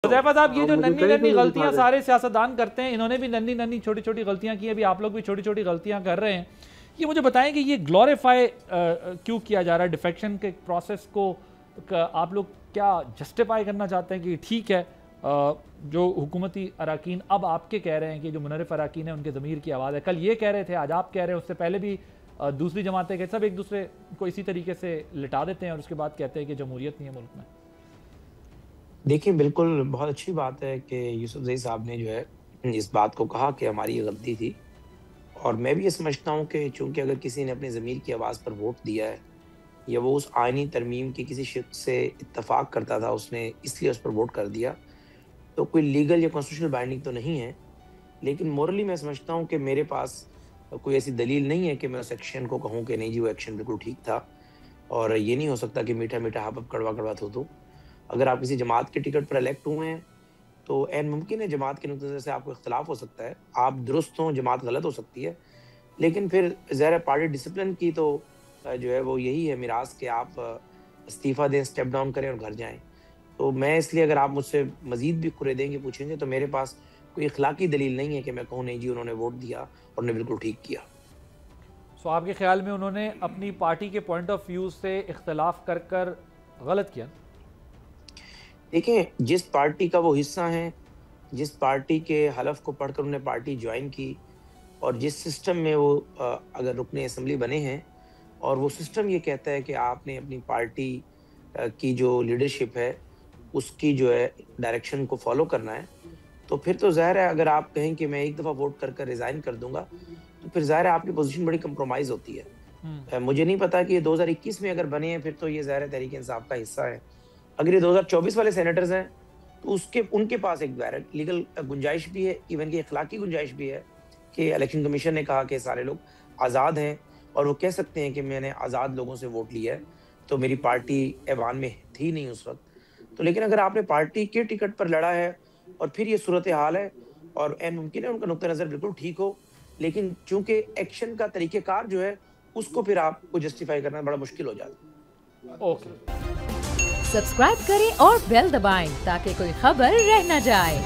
हुज़ैफा साहब, ये जो नन्ही नन्ही गलतियां है। सारे सियासतदान करते हैं, इन्होंने भी नन्ही नन्ही छोटी छोटी गलतियां की, अभी आप लोग भी छोटी छोटी गलतियां कर रहे हैं। ये मुझे बताएं कि ये ग्लोरीफाई क्यों किया जा रहा है? डिफेक्शन के प्रोसेस को आप लोग क्या जस्टिफाई करना चाहते हैं कि ठीक है जो हुकूमती अराकीन अब आपके कह रहे हैं कि जो मुनर्रिफ अराकीन है उनके ज़मीर की आवाज़ है, कल ये कह रहे थे, आज आप कह रहे हैं, उससे पहले भी दूसरी जमातें के सब एक दूसरे को इसी तरीके से लिटा देते हैं और उसके बाद कहते हैं कि जमहूरियत नहीं है मुल्क में। देखिए, बिल्कुल बहुत अच्छी बात है कि यूसुफज़ई साहब ने जो है इस बात को कहा कि हमारी ये गलती थी। और मैं भी ये समझता हूँ कि चूँकि अगर किसी ने अपनी ज़मीर की आवाज़ पर वोट दिया है या वो उस आईनी तरमीम की किसी शिक़्क़ से इत्तफ़ाक़ करता था, उसने इसलिए उस पर वोट कर दिया, तो कोई लीगल या कॉन्स्टिट्यूशनल बाइंडिंग तो नहीं है। लेकिन मोरली मैं समझता हूँ कि मेरे पास कोई ऐसी दलील नहीं है कि मैं उस एक्शन को कहूँ कि नहीं जी वो एक्शन बिल्कुल ठीक था। और ये नहीं हो सकता कि मीठा-मीठा हाँ, कड़वा-कड़वा थू-थू। अगर आप किसी जमात के टिकट पर इलेक्ट हुए हैं, तो ऐन मुमकिन है जमात के नुक़्ते नज़र से आपको इख्तिलाफ़ हो सकता है। आप दुरुस्त हों, जमात गलत हो सकती है। लेकिन फिर ज़ाहिर है पार्टी डिसिप्लिन की तो जो है वो यही है मिरास कि आप इस्तीफ़ा दें, स्टेप डाउन करें और घर जाएँ। तो मैं इसलिए अगर आप मुझसे मज़ीद भी कुरेदेंगे पूछेंगे तो मेरे पास कोई इख़्लाक़ी दलील नहीं है कि मैं कहूँ नहीं जी उन्होंने वोट दिया और उन्होंने बिल्कुल ठीक किया। सो आपके ख़्याल में उन्होंने अपनी पार्टी के पॉइंट ऑफ व्यू से इख्तिलाफ़ कर गलत किया? देखिए, जिस पार्टी का वो हिस्सा हैं, जिस पार्टी के हलफ़ को पढ़कर उन्होंने पार्टी जॉइन की और जिस सिस्टम में वो अगर रुकने असेंबली बने हैं और वो सिस्टम ये कहता है कि आपने अपनी पार्टी की जो लीडरशिप है, उसकी जो है डायरेक्शन को फ़ॉलो करना है, तो फिर तो ज़ाहिर है अगर आप कहें कि मैं एक दफ़ा वोट कर रिज़ाइन कर दूँगा, तो फिर ज़ाहिर है आपकी पोज़ीशन बड़ी कंप्रोमाइज़ होती है। मुझे नहीं पता कि ये 2021 में अगर बने हैं, फिर तो ये ज़ाहिर है तहरीक-ए-इंसाफ़ का हिस्सा है। अगर ये 2024 वाले सेनेटर्स हैं, तो उनके पास एक डायरेक्ट लीगल गुंजाइश भी है, इवन की अखलाकी गुंजाइश भी है कि इलेक्शन कमीशन ने कहा कि सारे लोग आज़ाद हैं और वो कह सकते हैं कि मैंने आज़ाद लोगों से वोट लिया है, तो मेरी पार्टी ऐवान में थी नहीं उस वक़्त। तो लेकिन अगर आपने पार्टी के टिकट पर लड़ा है और फिर ये सूरत-ए-हाल है और ऐन मुमकिन है उनका नुक़्ता-ए-नज़र बिल्कुल ठीक हो, लेकिन चूँकि एक्शन का तरीक़ेकार जो है, उसको फिर आपको जस्टिफ़ाई करना बड़ा मुश्किल हो जाता है। ओके। सब्सक्राइब करें और बेल दबाएं ताकि कोई खबर रह न जाए।